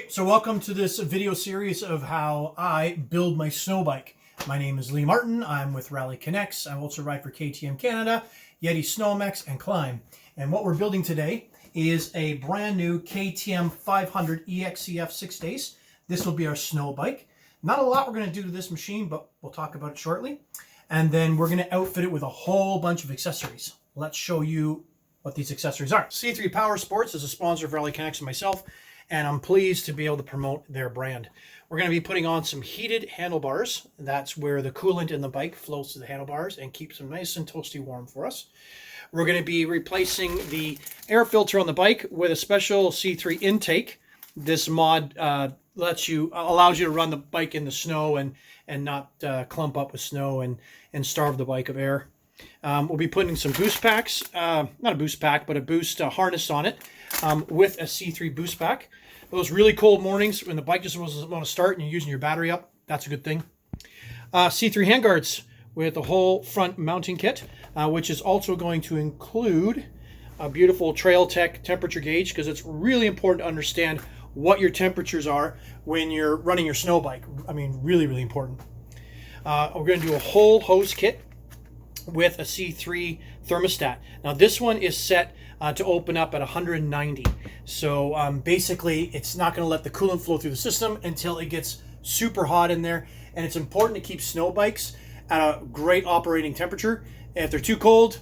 So welcome to this video series of how I build my snow bike. My name is Lee Martin. I'm with Rally Connects. I also ride for KTM Canada, YETI Snow MX, and Climb. And what we're building today is a brand new KTM 500 excf 6 days. This will be our snow bike. Not a lot we're going to do to this machine, but we'll talk about it shortly. And then we're going to outfit it with a whole bunch of accessories. Let's show you what these accessories are. C3 Powersports is a sponsor of Rally Connects and myself, and I'm pleased to be able to promote their brand. We're going to be putting on some heated handlebars. That's where the coolant in the bike flows to the handlebars and keeps them nice and toasty warm for us. We're going to be replacing the air filter on the bike with a special C3 intake. This mod allows you to run the bike in the snow and not clump up with snow and starve the bike of air. We'll be putting some boost packs, not a boost pack, but a boost harness on it with a C3 boost pack. Those really cold mornings when the bike just doesn't want to start and you're using your battery up, that's a good thing. C3 handguards with a whole front mounting kit, which is also going to include a beautiful Trail Tech temperature gauge, because it's really important to understand what your temperatures are when you're running your snow bike. I mean, really, really important. We're going to do a whole hose kit with a C3 thermostat. Now this one is set to open up at 190. So basically it's not going to let the coolant flow through the system until it gets super hot in there. And it's important to keep snow bikes at a great operating temperature. If they're too cold,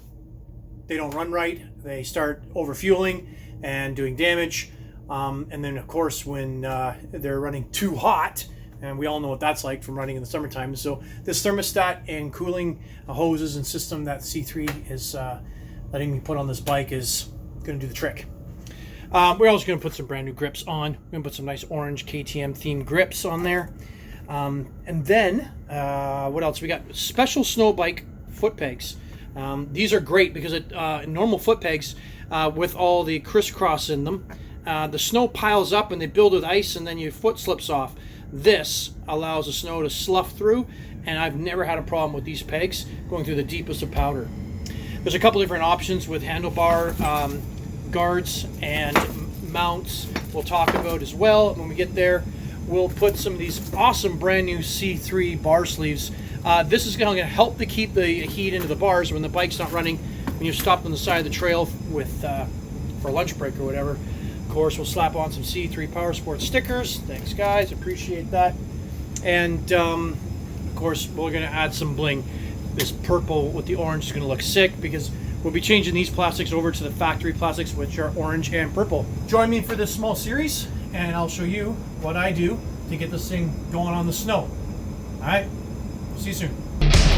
they don't run right. They start overfueling and doing damage. And then of course when they're running too hot, and we all know what that's like from running in the summertime. So this thermostat and cooling hoses and system that C3 is letting me put on this bike is going to do the trick. We're also going to put some brand new grips on. We're going to put some nice orange KTM themed grips on there. And then, what else? We got special snow bike foot pegs. These are great because normal foot pegs with all the crisscross in them, the snow piles up and they build with ice and then your foot slips off. This allows the snow to slough through, and I've never had a problem with these pegs going through the deepest of powder. There's a couple different options with handlebar guards and mounts we'll talk about as well. When we get there, we'll put some of these awesome brand new C3 bar sleeves. This is going to help to keep the heat into the bars when the bike's not running, when you're stopped on the side of the trail with for lunch break or whatever. Of course, we'll slap on some C3 Powersports stickers. Thanks, guys. Appreciate that. And, of course, we're going to add some bling. This purple with the orange is going to look sick because we'll be changing these plastics over to the factory plastics, which are orange and purple. Join me for this small series, and I'll show you what I do to get this thing going on the snow. All right? See you soon.